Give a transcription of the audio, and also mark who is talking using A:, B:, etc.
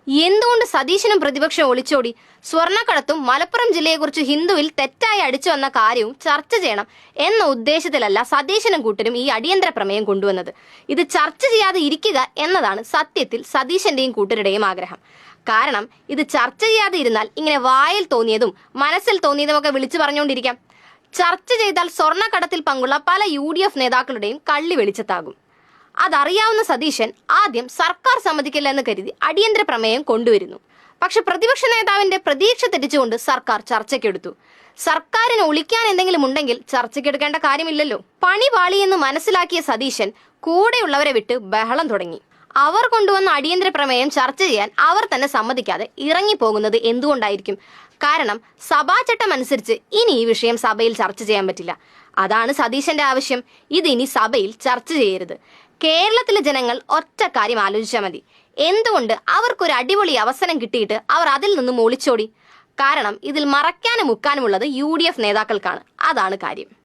A: എന്തുകൊണ്ട് സതീശനും പ്രതിപക്ഷം ഒളിച്ചോടി? സ്വർണ്ണക്കടത്തും മലപ്പുറം ജില്ലയെക്കുറിച്ച് ഹിന്ദുവിൽ തെറ്റായി അടിച്ചു വന്ന കാര്യവും ചർച്ച ചെയ്യണം എന്ന ഉദ്ദേശത്തിലല്ല സതീശനും കൂട്ടരും ഈ അടിയന്തര പ്രമേയം കൊണ്ടുവന്നത്. ഇത് ചർച്ച ചെയ്യാതെ ഇരിക്കുക എന്നതാണ് സത്യത്തിൽ സതീശന്റെയും കൂട്ടരുടെയും ആഗ്രഹം. കാരണം ഇത് ചർച്ച ചെയ്യാതെ ഇരുന്നാൽ ഇങ്ങനെ വായിൽ തോന്നിയതും മനസ്സിൽ തോന്നിയതുമൊക്കെ വിളിച്ചു പറഞ്ഞുകൊണ്ടിരിക്കാം. ചർച്ച ചെയ്താൽ സ്വർണ്ണക്കടത്തിൽ പങ്കുള്ള പല UDF നേതാക്കളുടെയും കള്ളി വെളിച്ചത്താകും. അതറിയാവുന്ന സതീശൻ ആദ്യം സർക്കാർ സമ്മതിക്കില്ല എന്ന് കരുതി അടിയന്തര പ്രമേയം കൊണ്ടുവരുന്നു. പക്ഷെ പ്രതിപക്ഷ നേതാവിന്റെ പ്രതീക്ഷ തെറ്റിച്ചുകൊണ്ട് സർക്കാർ ചർച്ചയ്ക്കെടുത്തു. സർക്കാരിന് ഒളിക്കാൻ എന്തെങ്കിലും ഉണ്ടെങ്കിൽ ചർച്ചയ്ക്കെടുക്കേണ്ട കാര്യമില്ലല്ലോ. പണി പാളിയെന്ന് മനസ്സിലാക്കിയ സതീശൻ കൂടെയുള്ളവരെ വിട്ട് ബഹളം തുടങ്ങി. അവർ കൊണ്ടുവന്ന അടിയന്തര പ്രമേയം ചർച്ച ചെയ്യാൻ അവർ തന്നെ സമ്മതിക്കാതെ ഇറങ്ങിപ്പോകുന്നത് എന്തുകൊണ്ടായിരിക്കും? കാരണം സഭാചട്ടം അനുസരിച്ച് ഇനി ഈ വിഷയം സഭയിൽ ചർച്ച ചെയ്യാൻ പറ്റില്ല. അതാണ് സതീശന്റെ ആവശ്യം. ഇതിനി സഭയിൽ ചർച്ച ചെയ്യരുത്. കേരളത്തിലെ ജനങ്ങൾ ഒറ്റ കാര്യം ആലോചിച്ചാൽ മതി. എന്തുകൊണ്ട് അവർക്കൊരു അടിപൊളി അവസരം കിട്ടിയിട്ട് അവർ അതിൽ നിന്നും ഒളിച്ചോടി? കാരണം ഇതിൽ മറയ്ക്കാനും മുക്കാനുമുള്ളത് UDF നേതാക്കൾക്കാണ്. അതാണ് കാര്യം.